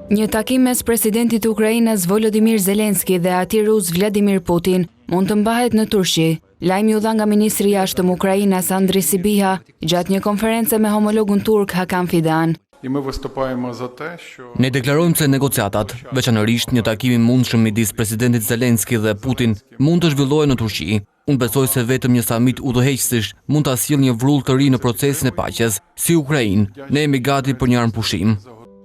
Një takim mes presidentit të Ukrainës Volodymyr Zelensky dhe atij rus Vladimir Putin mund të mbahet në Turqi. Lajmi u dha nga ministri i jashtëm Ukrainas Andriy Sybiha gjatë një konference me homologun turk Hakan Fidan. Ne deklarojmë se negociatat, veçanërisht një takim i mundshëm midis presidentit Zelensky dhe Putin, mund të zhvillohen në Turqi. Unë besoj se vetëm një samit udhëheqësish mund ta sjellë një vrull të ri në procesin e paqes. Si Ukrainë, ne jemi gati për një armpushim.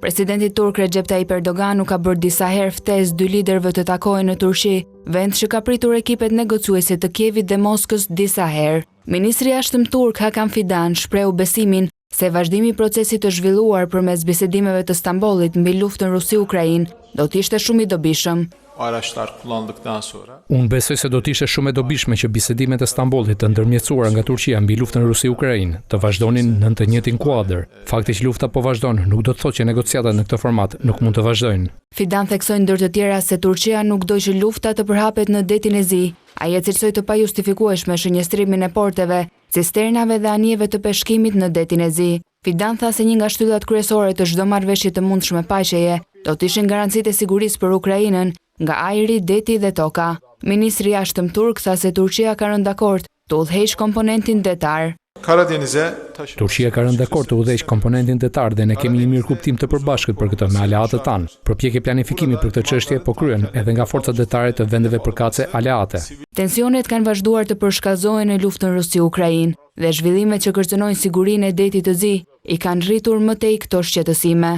Presidenti turk Recep Tayyip Erdogan ka bërë disa herë ftesë dy liderëve të takohen në Turqi, vend që ka pritur ekipet negociuese të Kievit dhe Moskës disa herë. Ministri i jashtëm turk Hakan Fidan shprehu besimin se vazhdimi i procesit të zhvilluar përmes bisedimeve të Stambollit mbi luftën Rusi-Ukrainë do të ishte shumë i dobishëm. Unë besoj se do të ishte shumë e dobishme që bisedimet e Stambollit të ndërmjetësuara nga Turqia mbi luftën Rusi-Ukrainë të vazhdonin në të njëjtin kuadër. Fakti që lufta po vazhdon nuk do të thotë që negociatat në këtë format nuk mund të vazhdojnë. Fidan theksoi ndër të tjera se Turqia nuk do që lufta të përhapet në detin e Zi. Ai e cilësoi të pajustifikueshme shënjestrimin e porteve, cisternave dhe anijeve të peshkimit në detin e Zi. Fidan tha se një nga shtyllat kryesore të çdo marrëveshje të mundshme paqeje do të ishin garancitë e sigurisë për Ukrainën nga ajri, deti dhe toka. Ministri i jashtëm turk tha se Turqia ka rënë dakord të udhëheqë komponentin detar. Turqia ka rënë dakord të udhëheqë komponentin detar dhe ne kemi një mirëkuptim të përbashkët për këtë me aleatët tanë. Përpjekje planifikimi për këtë çështje po kryen edhe nga forcat detare të vendeve përkatëse aleate. Tensionet kanë vazhduar të përshkallëzohen në luftën Rusi-Ukrainë dhe zhvillimet që kërcënojnë sigurinë e detit të Zi i kanë rritur më tej këto shqetësime.